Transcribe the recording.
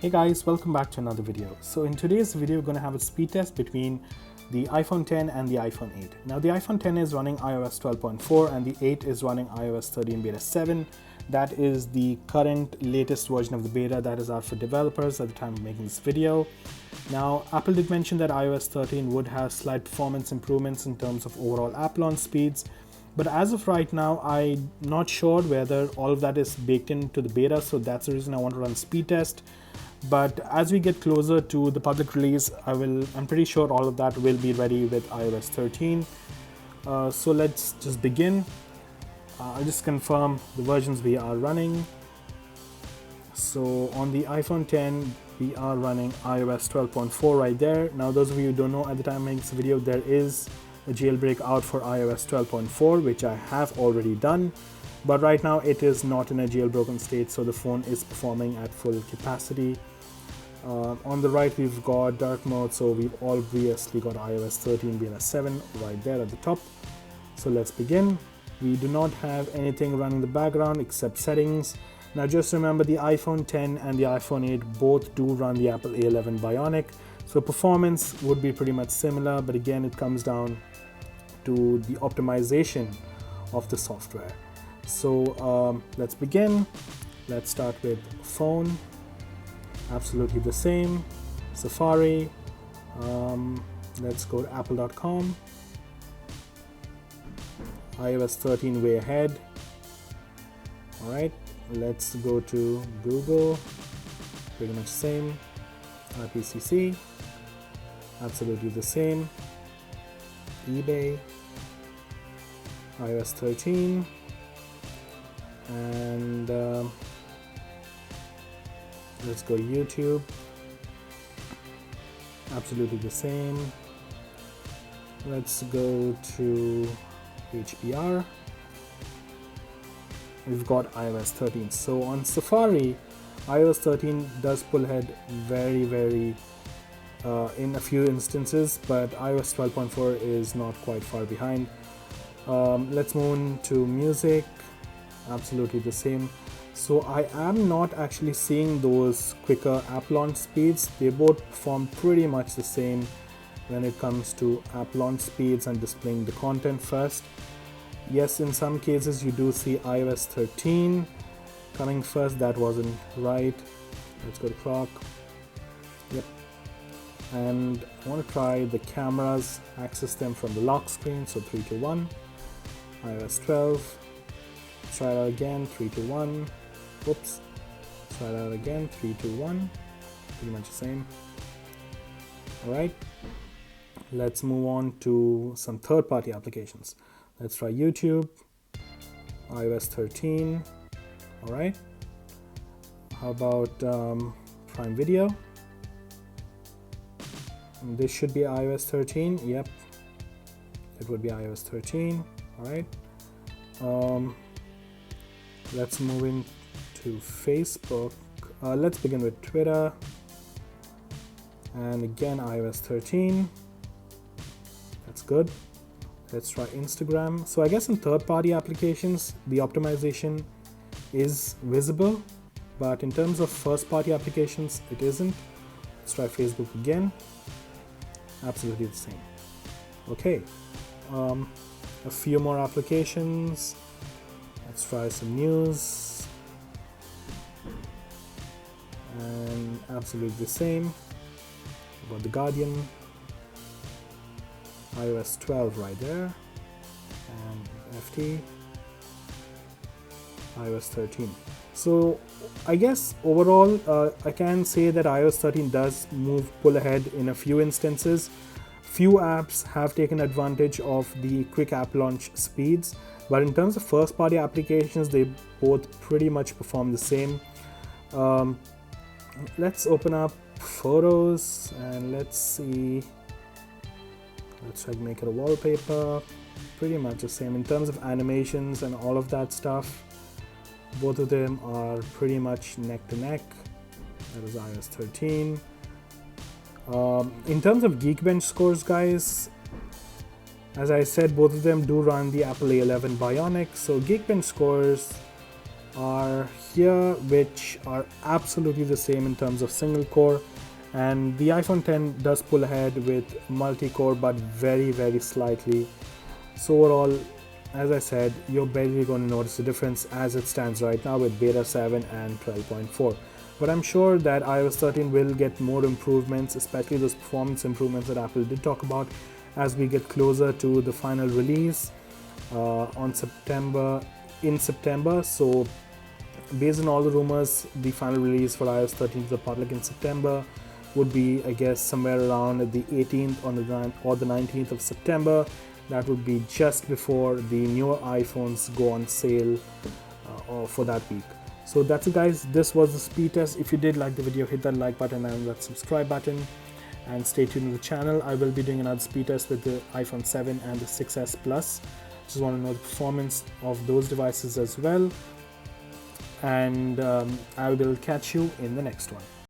Hey guys, welcome back to another video. So in today's video, we're going to have a speed test between the iPhone 10 and the iPhone 8. Now the iPhone 10 is running iOS 12.4 and the 8 is running iOS 13 beta 7. That is the current latest version of the beta that is out for developers at the time of making this video. Now Apple did mention that iOS 13 would have slight performance improvements in terms of overall app launch speeds. But as of right now, I'm not sure whether all of that is baked into the beta, so that's the reason I want to run speed test. But as we get closer to the public release, I'm pretty sure all of that will be ready with iOS 13. So let's just begin. I'll just confirm the versions we are running. So on the iPhone 10, we are running iOS 12.4 right there. Now, those of you who don't know, at the time of making this video, there is a jailbreak out for iOS 12.4, which I have already done. But right now it is not in a jailbroken state, so the phone is performing at full capacity. On the right, we've got dark mode, so we've obviously got iOS 13 beta 7 right there at the top. So let's begin. We do not have anything running in the background except settings. Now just remember, the iPhone 10 and the iPhone 8 both do run the Apple A11 Bionic, so performance would be pretty much similar, but again it comes down to the optimization of the software. So let's begin. Let's start with phone. Absolutely the same. Safari. Let's go to apple.com. iOS 13 way ahead. Alright, let's go to Google. Pretty much same. IPCC. Absolutely the same. eBay. iOS 13. And let's go to YouTube. Absolutely the same. Let's go to HBR. We've got iOS 13. So on Safari, iOS 13 does pull ahead very in a few instances, but iOS 12.4 is not quite far behind. Let's move on to music. Absolutely the same. So I am not actually seeing those quicker app launch speeds. They both perform pretty much the same when it comes to app launch speeds and displaying the content first. Yes, in some cases you do see iOS 13 coming first. That wasn't right. Let's go to clock. Yep. And I want to try the cameras, access them from the lock screen. So 3, 2, 1. iOS 12. Try that again, 3, 2, 1. Oops. Try that again, 3, 2, 1. Pretty much the same. Alright. Let's move on to some third-party applications. Let's try YouTube. iOS 13. Alright. How about Prime Video? This should be iOS 13. Yep. It would be iOS 13. Alright. Let's move into Facebook. Let's begin with Twitter. And again, iOS 13. That's good. Let's try Instagram. So I guess in third-party applications, the optimization is visible, but in terms of first-party applications, it isn't. Let's try Facebook again. Absolutely the same. Okay. A few more applications. Let's try some news. And absolutely the same. About The Guardian. iOS 12 right there. And FT. iOS 13. So I guess overall, I can say that iOS 13 does pull ahead in a few instances. Few apps have taken advantage of the quick app launch speeds, but in terms of first-party applications, they both pretty much perform the same. Let's open up Photos and let's see. Let's try to make it a wallpaper. Pretty much the same in terms of animations and all of that stuff. Both of them are pretty much neck to neck. That is iOS 13. In terms of Geekbench scores, guys, as I said, both of them do run the Apple A11 Bionic. So Geekbench scores are here, which are absolutely the same in terms of single core, and the iPhone 10 does pull ahead with multi-core, but very slightly. So overall, as I said, you're barely going to notice the difference as it stands right now with beta 7 and 12.4. But I'm sure that iOS 13 will get more improvements, especially those performance improvements that Apple did talk about, as we get closer to the final release in September. So based on all the rumors, the final release for iOS 13 to the public in September would be, I guess, somewhere around the 18th or the 19th of September. That would be just before the newer iPhones go on sale for that week. So that's it, guys. This was the speed test. If you did like the video, hit that like button and that subscribe button, and stay tuned to the channel. I will be doing another speed test with the iPhone 7 and the 6s Plus. Just want to know the performance of those devices as well. And I will catch you in the next one.